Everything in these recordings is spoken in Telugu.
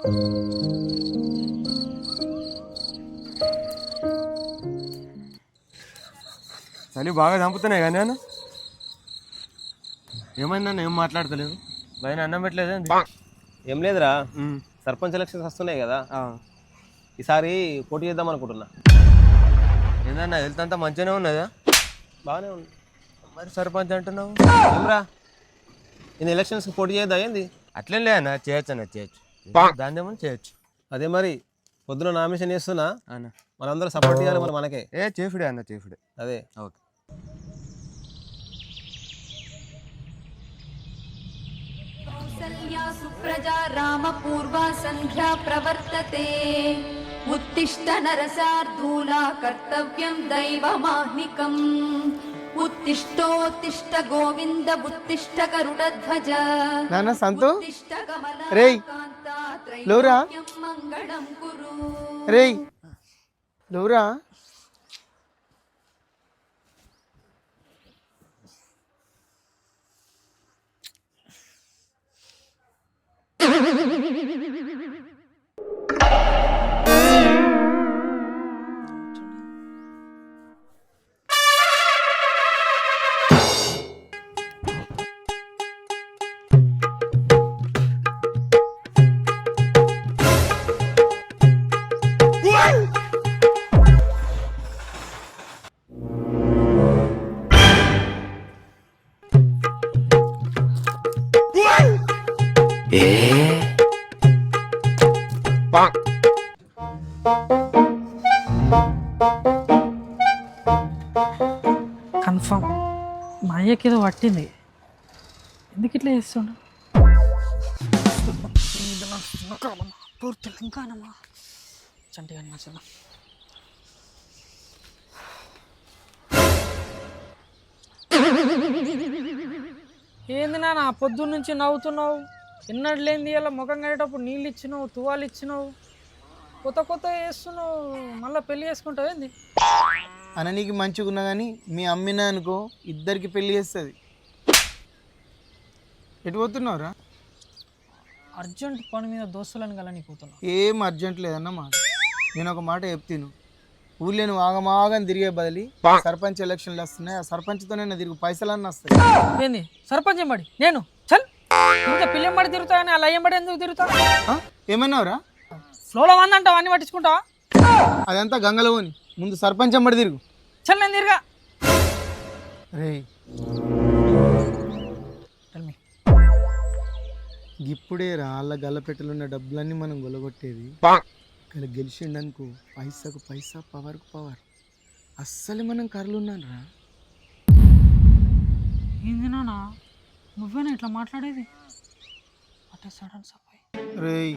చలి బాగా చంపుతున్నాయి కానీ నేను ఏమైందన్న ఏం మాట్లాడతలేదు భయన అన్నం పెట్టలేదు. ఏం లేదురా, సర్పంచ్ ఎలక్షన్స్ వస్తున్నాయి కదా, ఈసారి పోటీ చేద్దాం అనుకుంటున్నా. ఏందన్నా హెల్త్ అంతా మంచిగానే ఉన్నదా? బాగానే ఉంది. మరి సర్పంచ్ అంటున్నావు ఏమ్రా, నేను ఎలక్షన్స్కి పోటీ చేద్దా ఏంది? అట్లేం లే అన్న, చేయొచ్చు అన్న చేయొచ్చు, దాని ఏమో చేయొచ్చు. అదే మరి పొద్దున నామినేషన్ చేస్తున్నా అన్న మనందరూ సపోర్ట్ చేయాలి మరి మనకే. చేఫుడే అన్న చేఫుడే. అదే ఓకే. सुप्रजा रामपूर्वा संध्या प्रवर्तते उत्तिष्ठ नरसार्धूला कर्तव्यं दैवमाह्निकम् उत्तिष्ठोत्तिष्ठ गोविन्द उत्तिष्ठ गरुडध्वज नाना संतो उत्तिष्ठ कमला रेय कान्ता लोरा त्रैलोक्यं मङ्गलं कुरु रेय लोरा కన్ఫర్మ్ మా అయ్యకి ఏదో పట్టింది. ఎందుకు ఇట్లా చేస్తుండ? తెలంగాణమా చంటి కానీ అసలు ఏంది నాన్న పొద్దున్న నుంచి నవ్వుతున్నావు? ఎన్నడు లేనిది ఇలా ముఖం కట్టేటప్పుడు నీళ్ళు ఇచ్చినావు, తువాలు ఇచ్చినావు, కొత్త కొత్త వేస్తున్నావు, మళ్ళీ పెళ్ళి చేసుకుంటావు ఏంది? అననీకి మంచిగా ఉన్నా కానీ మీ అమ్మినా అనుకో ఇద్దరికి పెళ్లి చేస్తుంది. ఎటు పోతున్నావురా? అర్జెంట్ పని మీద దోస్తులను కలనిపోతున్నా. ఏం అర్జెంట్ లేదన్నమా. నేను ఒక మాట చెప్తాను, ఊళ్ళో నువ్వు ఆగమాగని తిరిగే బదిలి సర్పంచ్ ఎలక్షన్లు వస్తున్నాయి, ఆ సర్పంచ్తోనే తిరుగు పైసలన్నీ వస్తాయి. ఏంది సర్పంచ్ ఎంబడి నేను చల్ ఇంకా పిల్లి ఎంబడి తిరుగుతా కానీ అలా ఎంబడి ఎందుకు తిరుగుతా? ఏమన్నావురా? ఫ్లోలో వందంటావు అన్ని పట్టించుకుంటావా? అదంతా గంగలో పోని, ముందు సర్పంచ్ ఎంబడి తిరుగు. చల్ నేను తిరగా. రే Tell me. ఇప్పుడే రాళ్ళ గల్లపెట్టెలున్న డబ్బులన్నీ మనం గొలగొట్టేది. ఇక్కడ గెలిచిండనుకో పైసాకు పైసా, పవర్కు పవర్. అస్సలు మనం కర్రలున్నాను రా. ఏంది నాన్న నువ్వేనా ఇట్లా మాట్లాడేది? అంటే సడన్ సఫై. రేయ్,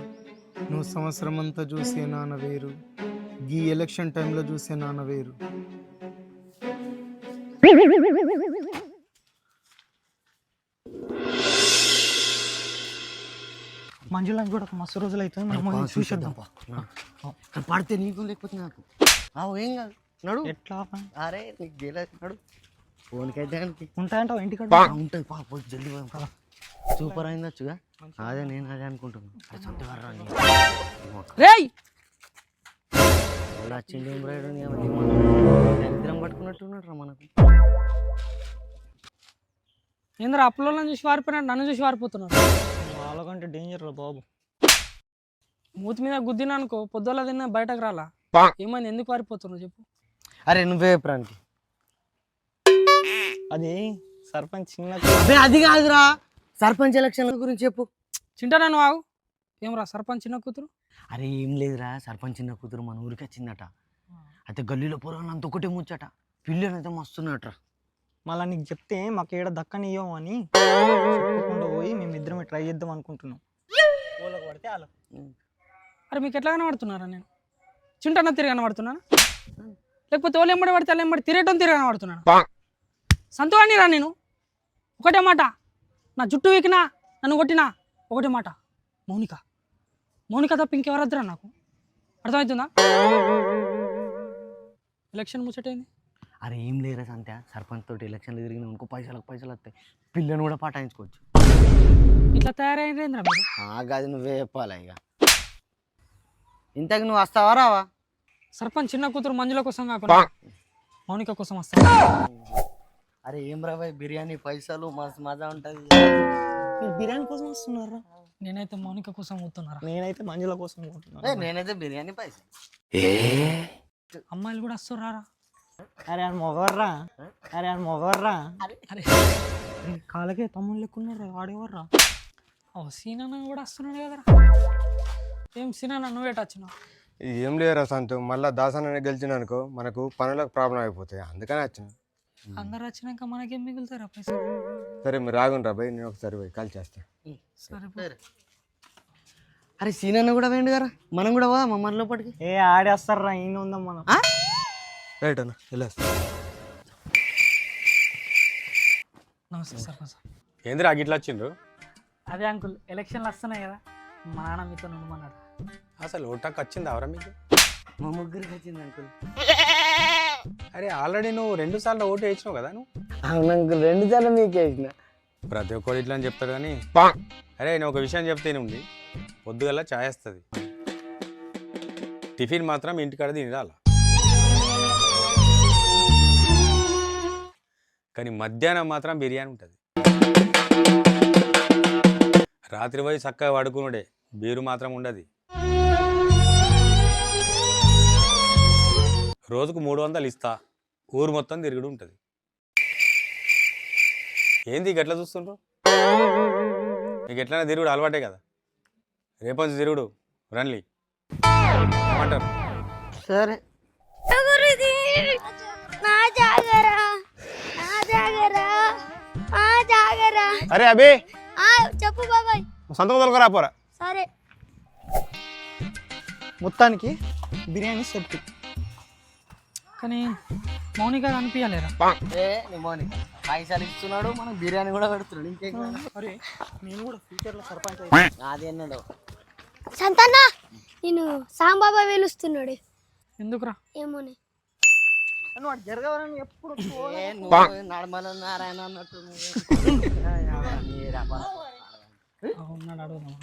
నువ్వు సంవత్సరం అంతా చూసే నాన్న వేరు, ఈ ఎలక్షన్ టైంలో చూసే నాన్న వేరు. మంజులని కూడా మస్తు రోజులు అవుతుంది, మనం చూసేద్దాం. పడితే నీకు లేకపోతే నాకు ఏం కాదు. నడు ఎట్లా అరే నీకు గెలదు, నడు ఫోన్కైతే ఉంటాయంటావు ఇంటికాడ? ఉంటుంది పోయి జల్దీ పోయి. సూపర్ అయిందచ్చుగా. అదే నేను అదే అనుకుంటున్నాను. రేయ్ వచ్చింది ఏం రాయడం, దరిద్రం పట్టుకున్నట్టున్నాడు రా మనకు. ఏంద్రా అప్పులను చూసి వారిపోయినాడు, నన్ను చూసి వారిపోతున్నాడు. వాళ్ళకంటే డేంజర్ రా బాబు. మూతి మీద గుద్దినా అనుకో పొద్దుల తిన్నా బయటకు రాలా. ఏమైంది, ఎందుకు వారిపోతున్నావు చెప్పు? అరే నువ్వే ప్రాంతి, అది సర్పంచ్ చిన్న అది కాదురా, సర్పంచ్ ఎలక్షన్ గురించి చెప్పు. చింటానా నువ్వు ఆగు. ఏమరా సర్పంచ్ చిన్న కూతురు? అరే ఏం లేదురా, సర్పంచ్ చిన్న కూతురు మన ఊరికి వచ్చిందట. అయితే గల్లీలో పొరగాలి అంత ఒకటే ముచ్చట, పిల్లనైతే మస్తున్నాడరా. మళ్ళీ నీకు చెప్తే మాకు ఏడ దక్కనియ్యం అని చెప్పకుండా పోయి మేమిద్దరం ట్రై చేద్దాం అనుకుంటున్నాం. పడితే అలా అరే మీకు ఎట్లా కనబడుతున్నారా? నేను చింటన్నా తిరిగి కనబడుతున్నాను, లేకపోతే వాళ్ళు ఎంబడి పడితే వాళ్ళు ఎంబడి తిరగటం తిరిగి కనబడుతున్నాను? సంతోషాన్ని రా నేను. ఒకటే మాట, నా జుట్టు వీకినా నన్ను కొట్టినా ఒకటే మాట, మౌనిక. మౌనిక తప్ప ఇంకెవరద్దురా నాకు. అర్థమవుతుందా? ఎలక్షన్ ముచ్చటైంది. అరే ఏం లేరా సంత్య, సర్పంచ్ తోటి ఎలక్షన్లు తిరిగిన ఇంకో పైసలు వస్తాయి, పిల్లని కూడా పటాయించుకోవచ్చు. ఇట్లా తయారైందిరా మీరు? గది నువ్వే చెప్పాలి. ఇక ఇంతకు నువ్వు వస్తావా రావా? సర్పంచ్ చిన్న కూతురు మంజుల కోసం కాకుండా మౌనిక కోసం వస్తా. అరే ఏం రా బాయ్, బిర్యానీ పైసలు మస్తు మజా ఉంటుంది. మీరు బిర్యానీ కోసం వస్తున్నారా? నేనైతే మౌనిక కోసం పోతున్నారా. నేనైతే మంజుల కోసం పోతున్నాను. నేనైతే బిర్యానీ పైసలు. అమ్మాయిలు కూడా వస్తున్నారా. అరే అని మొగవర్రా, అరే అని మొగవర్రా. అరే కాళ్ళకే తమ్ముళ్ళు లెక్కున్నారా, ఆడేవర్రా. ఓ సీనన్న కూడా వస్తున్నాడు కదరా. ఏం సీనన్న నువ్వేట వచ్చినావు? ఏం లేదురా సంతు, మళ్ళీ దాసాన్ని గెలిచిన అనుకో మనకు పనులకు ప్రాబ్లం అయిపోతాయి, అందుకని వచ్చిన. అందరు వచ్చినాక మనకేం మిగులుతారా పైసలు? సరే మీరు రాగుండ్రా భయ్, నేను ఒకసారి పోయి కాల్ చేస్తా. సరే అరే సీనన్న కూడా వేయండి కదా, మనం కూడా పోదా మమ్మల్ని లోపలికి. ఏ ఆడేస్తారా, ఈయన ఉందాం మనం. రైట్ అన్న వెళ్ళేస్తా. నమస్తే సర్పంచ్. ఏందిరా గిట్లా వచ్చిండ్రు? అదే అంకుల్, ఎలక్షన్లు వస్తున్నాయి కదా, మా నాన్న మీతో ఉండమన్నాడు. అసలు ఓటాకు వచ్చింది అవరా మీకు? మా ముగ్గురికి వచ్చింది అంకుల్. అరే ఆల్రెడీ నువ్వు 2 సార్లు ఓటు వేయించినావు కదా నువ్వు. అవును అంకుల్, 2 సార్లు మీకే వేసిన. ప్రతి ఒక్కరు ఇట్లా అని చెప్తాడు కానీ అరే నేను ఒక విషయం చెప్తేనే ఉంది, పొద్దుగల చాయ్ వస్తుంది, టిఫిన్ మాత్రం ఇంటికాడ తినాల, కానీ మధ్యాహ్నం మాత్రం బిర్యానీ ఉంటుంది. రాత్రి పోయి చక్కగా పడుకునుడే, బీరు మాత్రం ఉండదు. రోజుకు 300 ఇస్తా, ఊరు మొత్తం తిరుగుడు ఉంటుంది. ఏంది గట్లా చూస్తుండ్రు? మీకు ఎట్లయినా తిరుగుడు అలవాటే కదా, రేపొంచి తిరుగుడు రండి ఏమంటారు? సరే అరే అభి చెప్పు బాబాయ్. సంతకం తొలకరా పోరా. సరే మొత్తానికి బిర్యానీ సెట్. కానీ మౌనిక కనిపించలేరా. నీ మౌనిక పైసలు ఇస్తున్నాడు, మనం బిర్యానీ కూడా పెడుతున్నాడు, ఇంకేం కావాలి? అరే నేను కూడా ఫ్యూచర్లో సర్పంచ్ అది అన్నాడు. సంతన్న నేను సాంబాబా వెలుస్తున్నాడు. ఎందుకురా? ఏమోనే నువ్వు అటు జరగవాలని ఎప్పుడు నడమల నారాయణ అన్నట్టు ఉన్నాడు, అడుగుదాం.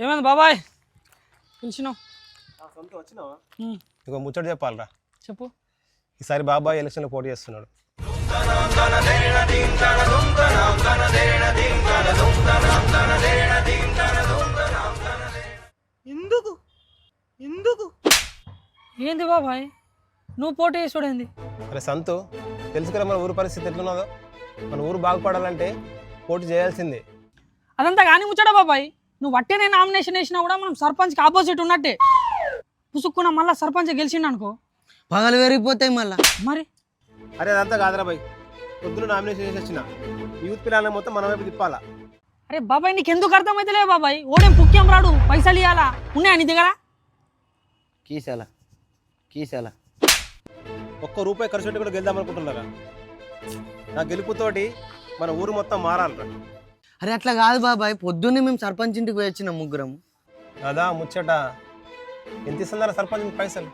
ఏమైంది బాబాయ్ పిలిచినావు? ఇంకో ముచ్చట చెప్పాలరా. చెప్పు. ఈసారి బాబాయ్ ఎలక్షన్లో పోటీ చేస్తున్నాడు. ఎందుకు ఎందుకు ఏంది బాబాయ్ నువ్వు పోటీ చేసుడేంది? అరే సంతు, తెలుసుకురా మన ఊరు పరిస్థితి ఎట్లున్నదో. మన ఊరు బాగుపడాలంటే పోటీ చేయాల్సిందే. అదంతా కానీ ముచ్చడా బాబాయ్, నువ్వు వట్టేనే నామినేషన్ వేసినా కూడా మనం సర్పంచ్కి ఆపోజిట్ ఉన్నట్టే. పుసుక్కున్న మళ్ళీ సర్పంచ్ గెలిచిండు అనుకో పగలు పెరిగిపోతాయి మళ్ళా. మరి అరే అదంతా కాదురా బాయ్, పొద్దున నామినేషన్ చేసి వచ్చిన యూత్ పిల్లలని మొత్తం మన వైపు తిప్పాలా. అరే బాబాయ్ నీకు ఎందుకు అర్థమైతలే బాబాయ్, ఓడేం పుక్యం రాడు, పైసలు ఇవ్వాలా ఉన్నాయా నీ దగ్గర? కీసాల ₹1 ఖర్చు పెట్టి కూడా గెలుద్దాం అనుకుంటున్నారా? నా గెలుపుతోటి మన ఊరు మొత్తం మారాలరా. అరే అట్లా కాదు బాబాయ్, పొద్దున్నే మేము సర్పంచ్ ఇంటికి పోయి వచ్చినాం ముగ్గురం. అదా ముచ్చట. ఎంత ఇస్తున్నారా సర్పంచ్ పైసలు?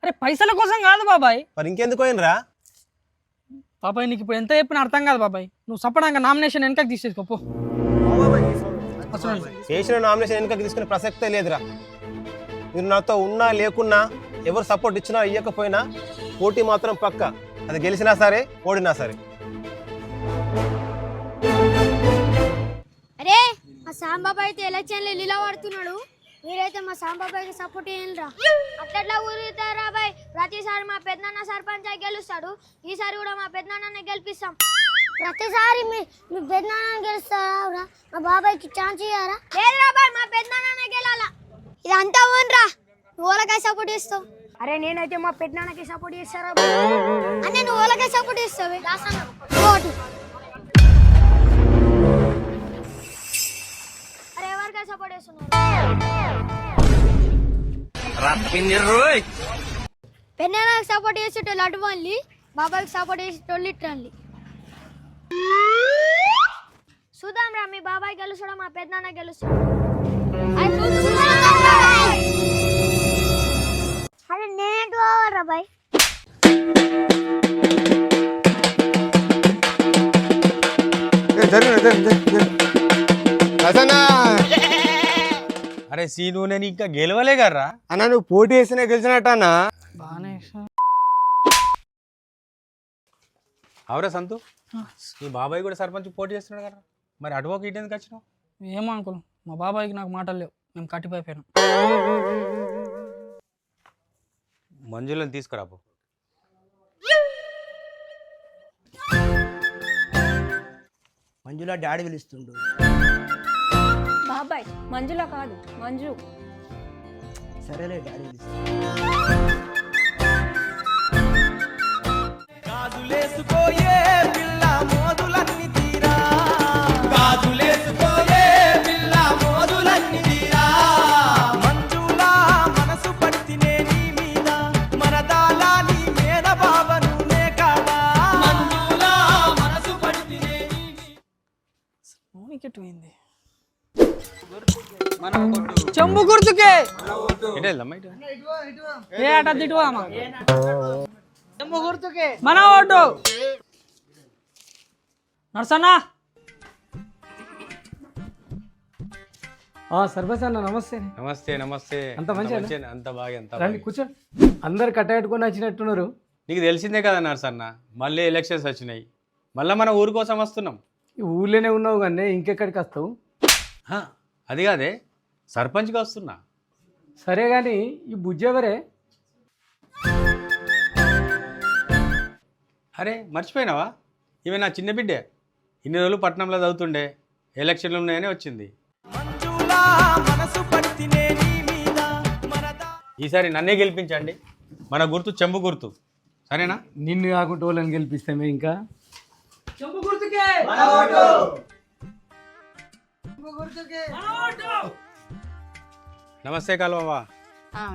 అరే పైసల కోసం కాదు బాబాయ్. మరి ఇంకెందుకు పోయినరా? బాబాయ్ నీకు ఇప్పుడు ఎంత చెప్పినా అర్థం కాదు బాబాయ్, నువ్వు సపడంగా నామినేషన్ వెనకకి తీసేసుకోపో. వేసిన నామినేషన్ వెనకకి తీసుకునే ప్రసక్తే లేదురా. మీరు నాతో ఉన్నా లేకున్నా, ఎవరు సపోర్ట్ ఇచ్చినా ఇవ్వకపోయినా పోటీ మాత్రం పక్క. అది గెలిచినా సరే ఓడినా సరే. అరే మా సాంబాబా అయితే ఎలక్షన్లో లీలా పడుతున్నాడు, మీరైతే మా సాంబాబాయికి సపోర్ట్ చేయండిరా. అట్లా ఊరుతారా బాయ్, ప్రతిసారి మా పెద్దనాన్న సర్పంచ్ అయి గెలుస్తాడు, ఈసారి కూడా మా పెద్దనాన్ననే గెలిపిస్తాం. ప్రతిసారి మీ పెద్దనాన్న గెలుస్తారా? మా బాబాయ్కి ఛాన్స్ ఇయ్యారా? లేదురా బాయ్, మా పెద్దనాన్ననే గెలాలా. ఇదంతా ఓన్రా, నువ్వు ఓలకాయ సపోర్ట్ చేస్తావు. అరే నేనైతే మా పెద్దనాన్నకి సపోర్ట్ చేస్తారా అనే, నువ్వు ఓలకాయ సపోర్ట్ చేస్తావు. అరే ఎవరికై సపోర్ట్ చేస్తున్నారు? పెద్దనాన్నకి సపోర్ట్ చేసేటోళ్ళు అటు వాళ్ళి, బాబాయ్కి సపోర్ట్ చేసేటోళ్ళు ఇట్రండి. చూద్దాం రా, మీ బాబాయ్ గెలుస్తాడా మా పెద్దనాన్న గెలుస్తాడు? అరే నేనేంటి కావాలరా బాయ్? అరే సీను నేను ఇంకా గెలవలే కర్రా. అన్న నువ్వు పోటీ చేస్తేనే గెలిచినట్టు అన్న. బాగానే అవురా సంతు, నీ బాబాయ్ కూడా సర్పంచ్ పోటీ చేస్తున్నాడు కదా, మరి అటువోకి ఇటు ఎందుకు వచ్చినావు? ఏమో అంకుల్, మా బాబాయ్కి నాకు మాటలు లేవు, మేము కట్టిపోయిపోయాను. మంజులను తీసుకురాపు. మంజులా డాడీ పిలుస్తుండు. బాబాయ్ మంజులా కాదు, మంజు. సరేలే డాడీ పిలుస్తుండు. పోయింది చెంబు గుర్తుకే ఏ అట తిట్టువామా చెంబు గుర్తుకే మన ఓటు నర్సన్నా. సర్పంచ్ అన్న నమస్తే. నమస్తే నమస్తే. అంత మంచిగా? అంత బాగా, అంత రండి కూర్చోండి. అందరు కట్టగట్టుకొని వచ్చినట్టున్నారు. నీకు తెలిసిందే కదా నర్సన్న, మళ్ళీ ఎలక్షన్స్ వచ్చినాయి, మళ్ళీ మన ఊరు కోసం వస్తున్నాం. ఈ ఊళ్ళోనే ఉన్నావు కానీ ఇంకెక్కడికి వస్తావు? అది కాదే, సర్పంచ్గా వస్తున్నా. సరే కానీ ఈ బుజ్జి ఎవరే? అరే మర్చిపోయినావా, ఇవి నా చిన్న బిడ్డే. ఇన్ని రోజులు పట్నంలో చదువుతుండే, ఎలక్షన్లు ఉన్నాయని వచ్చింది. ఈసారి నన్నే గెలిపించండి, మన గుర్తు చెంబు గుర్తు, సరేనా? నిన్ను కాకుండా వాళ్ళని గెలిపిస్తామే. ఇంకా చెంబు గుర్తుకే నమస్తే కాలువవా.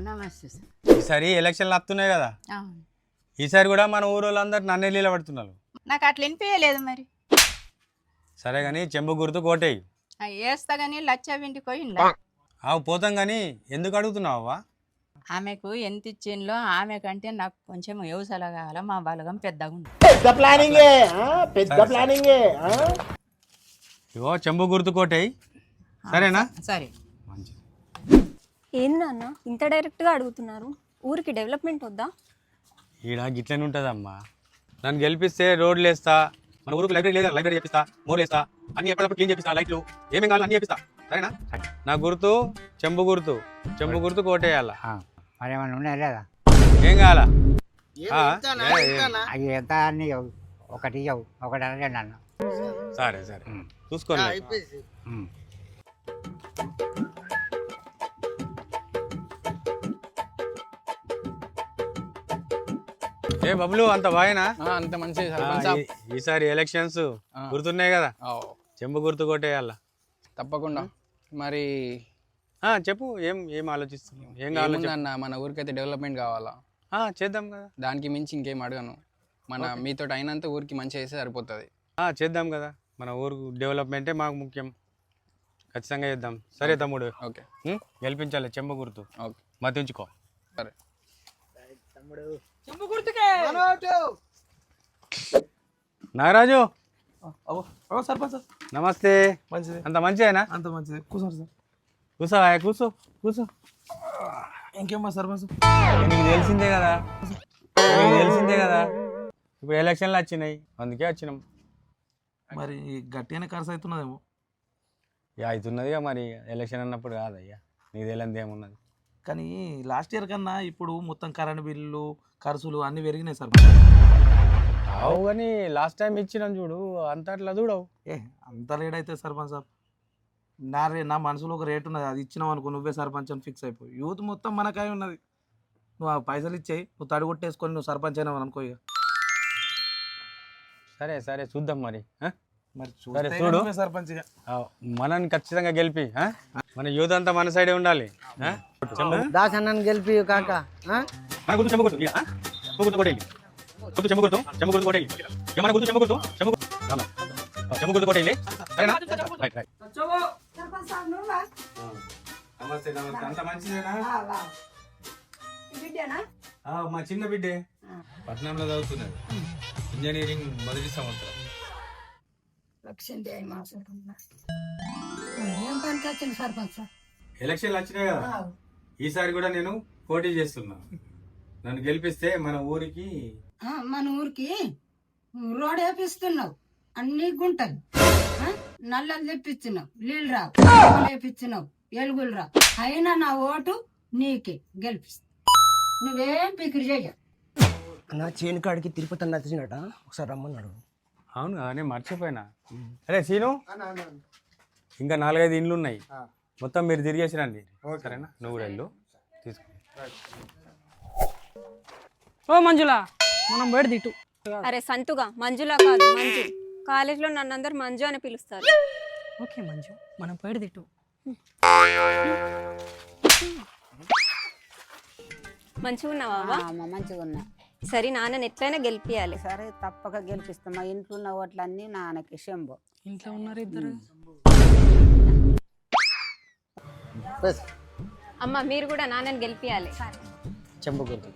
నమస్తే సార్. ఈసారి ఎలక్షన్లు వస్తున్నాయి కదా, ఈసారి కూడా మన ఊరు వాళ్ళందరూ నన్నే నిలబడుతున్నారు. నాకు అట్లా వినిపించలేదు మరి. సరే కానీ చెంబు గుర్తు కోటేయి. వేస్తా కానీ లచ్చ ఇంటికి పోయిందా? పోతాం కానీ ఎందుకు అడుగుతున్నావా? ఆమెకు ఎంత ఇచ్చిందో ఆమె కంటే నాకు కొంచెం వ్యవసాయ కావాలా, మా బలగం పెద్దగా ఉంది. ఇగో చెంబు గుర్తు కోటేయి, సరేనా? సరే. ఏందన్నా ఇంత డైరెక్ట్గా అడుగుతున్నారు? ఊరికి డెవలప్మెంట్ వద్దా? ఈడ గిట్లనే ఉంటుందమ్మా. నన్ను గెలిపిస్తే రోడ్లు వేస్తా, మన ఊరికి లైబ్రరీ లేదా లైబ్రరీ చేపిస్తా, మోర్లు వేస్తా, అన్ని ఎప్పటికప్పుడు క్లీన్ చేపిస్తా, లైట్లు ఏమేం కావాలి అన్ని చేపిస్తా, సరేనా? నా గుర్తు చెంబు గుర్తు, చెంబు గుర్తు కోటేయాల. మరేమన్నా ఉన్నాయి లేదా? ఏం కావాలా? అవి ఎంత అన్ని ఒకటి ఇవ్వవు, ఒకటి అడగండి అన్న. సరే సరే చూసుకోండి. ఏ బబ్లు అంత బాగానా? అంత మంచి. ఈసారి ఎలక్షన్స్ గుర్తున్నాయి కదా, చెంబు గుర్తు కొట్టేయాల తప్పకుండా. మరి చెప్పు, ఏం ఏం ఆలోచిస్తున్నావు? ఏం కావాలి అన్న? మన ఊరికైతే డెవలప్మెంట్ కావాలా? చేద్దాం కదా, దానికి మించి ఇంకేం అడగను. మన మీతో అయినంత ఊరికి మంచిగా చేస్తే సరిపోతుంది. చేద్దాం కదా, మన ఊరు డెవలప్మెంటే మాకు ముఖ్యం, ఖచ్చితంగా చేద్దాం. సరే తమ్ముడు, ఓకే గెలిపించాలి చెంబు గుర్తు. ఓకే మతించుకో. సరే చెంబు గుర్తుకే నాగరాజు. సర్పంచ్ నమస్తే. మంచిది. అంత మంచిదేనా? అంత మంచిది. కూర్చోండి సార్. కూర్చో కూర్చో కూర్చో. ఇంకేమ్మా సర్పంచ్? నీకు తెలిసిందే కదా, నీకు తెలిసిందే కదా, ఇప్పుడు ఎలక్షన్లు వచ్చినాయి అందుకే వచ్చినాం. మరి గట్టిగానే ఖర్చు అవుతున్నదేమో. అవుతున్నదిగా, మరి ఎలక్షన్ అన్నప్పుడు కాదయ్యా, నీకు తెలియదు ఏమున్నది. కానీ లాస్ట్ ఇయర్ కన్నా ఇప్పుడు మొత్తం కరెంట్ బిల్లు ఖర్చులు అన్నీ పెరిగినాయి సార్. అవు కానీ లాస్ట్ టైం ఇచ్చినాం చూడు, అంత అట్లా చూడవు. అంత రేట్ అయితే సర్పంచ్ సార్, నా మనసులో ఒక రేట్ ఉన్నది, అది ఇచ్చినావు అనుకో నువ్వే సర్పంచ్ అని ఫిక్స్ అయిపోయి. యూత్ మొత్తం మనకాయ ఉన్నది, నువ్వు ఆ పైసలు ఇచ్చేయి, నువ్వు తడిగొట్టేసుకొని నువ్వు సర్పంచ్ అయినావు అనుకో. ఇక సరే సరే చూద్దాం మరి. మరి సరే చూడు, సర్పంచ్ మనని ఖచ్చితంగా గెలిపి, మన యూత్ అంతా మన సైడే ఉండాలి. దాస్ అన్నని గెలిపి కాక మన గుర్తు చెంబు గుర్తు, గుర్తు కొట్టేయి, గుర్తు చెంబు గుర్తు, చెంబు గుర్తు కొట్టేయి, మన గుర్తు చెంబు గుర్తు, చెంబు గుర్తు కొట్టేయి, సరేనా? Right right. నమస్తే నమస్తే. అంత మంచిదేనా? మా చిన్న బిడ్డే పట్నంలో చదువుతున్నది, ఇంజనీరింగ్ మొదటి సంవత్సరం. ఏం పనికి వచ్చింది సర్పంచ్? ఎలక్షన్లు వచ్చినాయి కదా, ఈసారి కూడా నేను పోటీ చేస్తున్నా. నన్ను గెలిపిస్తే మన ఊరికి రోడ్ వేపిస్తున్నావు, అన్ని గుంటలు నల్లలు తెప్పిస్తున్నావు, నీళ్ళు రా వేపించినావు, ఎలుగులు రా, అయినా నా ఓటు నీకే గెలిపిస్తా. నువ్వేం పికిరి చెయ్య. నా చేను కాడికి తిరుపతి అన్న వచ్చినట, ఒకసారి రమ్మన్నాడు. అవును కదా, నేను మర్చిపోయినా. అరే సీను, ఇంకా 4-5 ఇండ్లు ఉన్నాయి, మొత్తం మీరు తిరిగేసి రండి. సరేనా? నువ్వు కూడా వెళ్ళు, తీసుకో. ఓ మంజులా, మనం బయట తిట్టు. అరే సంతుగా, మంజులా కాదు మంజు. కాలేజ్లో నన్ను అందరు మంజు అని పిలుస్తారు. ఓకే మంజు, మనం బయట తిట్టు. మంచిగా ఉన్నావా? మంచిగా ఉన్నా. సరే, నాన్నని ఎట్లయినా గెలిపియాలి. సరే, తప్పక గెలిపిస్తా. మా ఇంట్లో ఉన్న ఓట్లన్నీ నాన్నకి శంభో. ఇంట్లో ఉన్నారు ఇద్దరు. అమ్మ, మీరు కూడా నాన్నని గెలిపియాలి. చెంబు గుర్తు.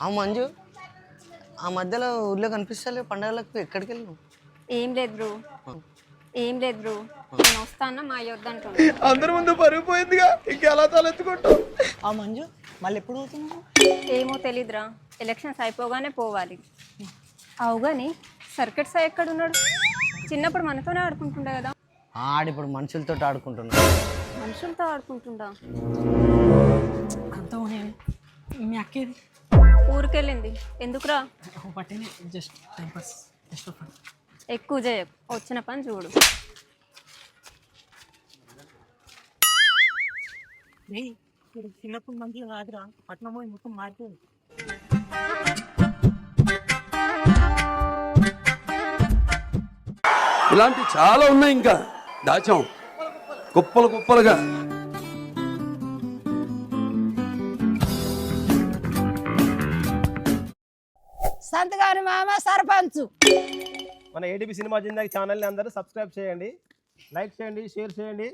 ఆ మంజు, ఆ మధ్యలో ఊర్లో కనిపిస్తలే, పండగలకు ఎక్కడికి వెళ్ళావు? ఏం లేదు బ్రో, నేను వస్తాను మా యొద్ద అంటున్నా. అందరి ముందు పరిగిపోయిందిగా, ఇంకెలా తలెత్తుకుంటావు? ఆ మంజు మళ్ళీ ఎప్పుడు పోతున్నావు? ఏమో తెలీదురా, ఎలక్షన్స్ అయిపోగానే పోవాలి. అవుగాని సర్కిట్ సాయి ఎక్కడున్నాడు? చిన్నప్పుడు మనతోనే ఆడుకుంటుండే కదా. ఆడిప్పుడు మనుషులతో ఆడుకుంటున్నా. మనుషులతో ఆడుకుంటుండా? అంతా నేను మీ అక్కేది ఊరికెళ్ళింది. ఎందుకురా? పట్టినే, just time pass, just fun. ఎక్కువ చేయకు, వచ్చిన పని చూడు. చిన్నప్పుడు మంచిగా కాదురా, పట్నం పోయి మొత్తం మారిపోయింది. ఇలాంటి చాలా ఉన్నాయి, ఇంకా దాచాం కుప్పలు కుప్పలుగా. సంతగాని మామ సర్పంచ్. మన ఏటీపీ సినిమా జిందాకి ఛానల్ని అందరూ సబ్స్క్రైబ్ చేయండి, లైక్ చేయండి, షేర్ చేయండి.